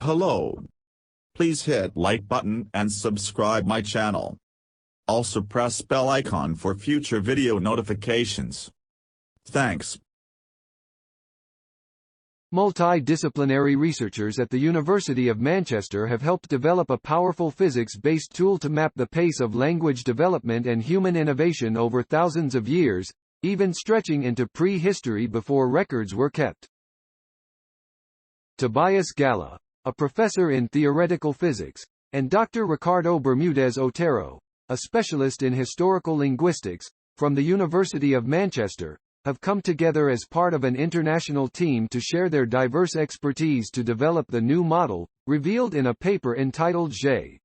Hello. Please hit like button and subscribe my channel. Also press bell icon for future video notifications. Thanks. Multidisciplinary researchers at the University of Manchester have helped develop a powerful physics-based tool to map the pace of language development and human innovation over thousands of years, even stretching into prehistory before records were kept. Tobias Galla, a professor in theoretical physics, and Dr. Ricardo Bermúdez-Otero, a specialist in historical linguistics, from the University of Manchester, have come together as part of an international team to share their diverse expertise to develop the new model, revealed in a paper entitled Ge.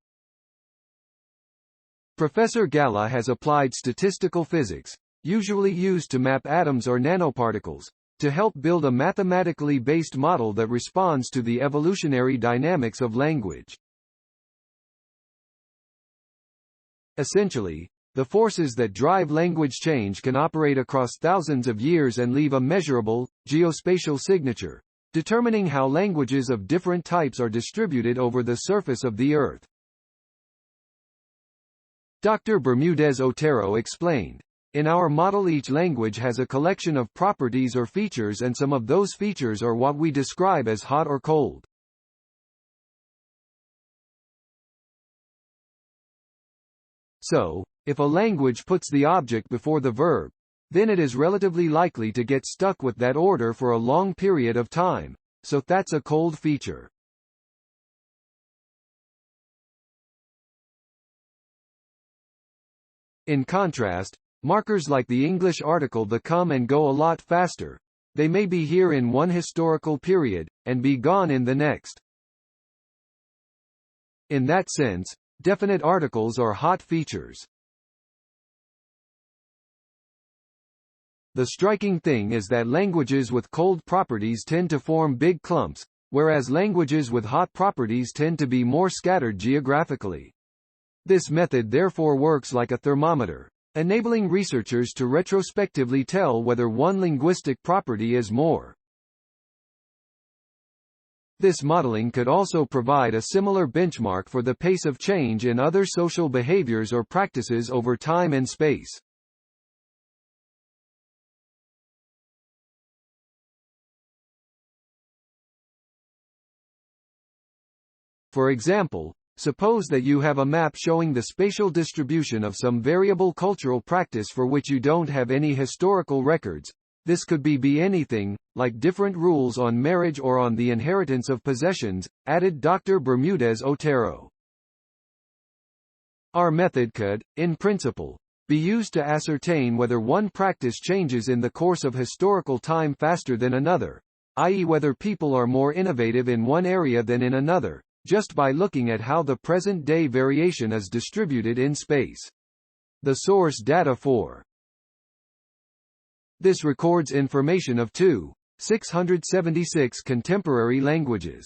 Professor Galla has applied statistical physics, usually used to map atoms or nanoparticles, to help build a mathematically based model that responds to the evolutionary dynamics of language. Essentially, the forces that drive language change can operate across thousands of years and leave a measurable, geospatial signature, determining how languages of different types are distributed over the surface of the Earth. Dr. Bermúdez-Otero explained, "In our model, each language has a collection of properties or features, and some of those features are what we describe as hot or cold. So, if a language puts the object before the verb, then it is relatively likely to get stuck with that order for a long period of time, so that's a cold feature. In contrast, markers like the English article the come and go a lot faster. They may be here in one historical period, and be gone in the next. In that sense, definite articles are hot features. The striking thing is that languages with cold properties tend to form big clumps, whereas languages with hot properties tend to be more scattered geographically. This method therefore works like a thermometer, enabling researchers to retrospectively tell whether one linguistic property is more. This modeling could also provide a similar benchmark for the pace of change in other social behaviors or practices over time and space. For example, suppose that you have a map showing the spatial distribution of some variable cultural practice for which you don't have any historical records. This could be anything, like different rules on marriage or on the inheritance of possessions, added Dr. Bermúdez-Otero. Our method could, in principle, be used to ascertain whether one practice changes in the course of historical time faster than another, i.e. whether people are more innovative in one area than in another, just by looking at how the present-day variation is distributed in space. The source data for this records information of 676 contemporary languages.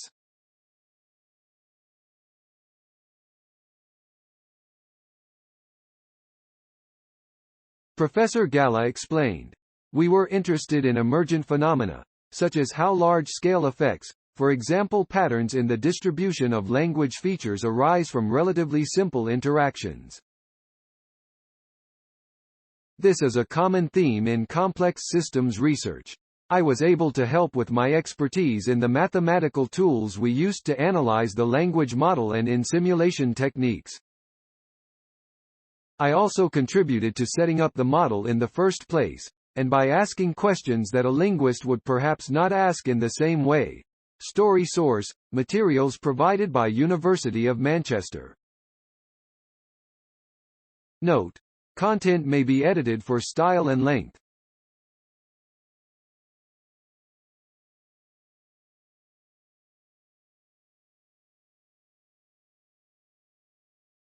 Professor Galla explained, "We were interested in emergent phenomena, such as how large-scale effects, for example patterns in the distribution of language features, arise from relatively simple interactions. This is a common theme in complex systems research. I was able to help with my expertise in the mathematical tools we used to analyze the language model and in simulation techniques. I also contributed to setting up the model in the first place, and by asking questions that a linguist would perhaps not ask in the same way." Story source, materials provided by University of Manchester. Note: content may be edited for style and length.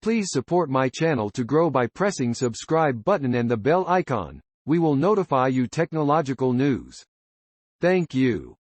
Please support my channel to grow by pressing subscribe button and the bell icon. We will notify you technological news. Thank you.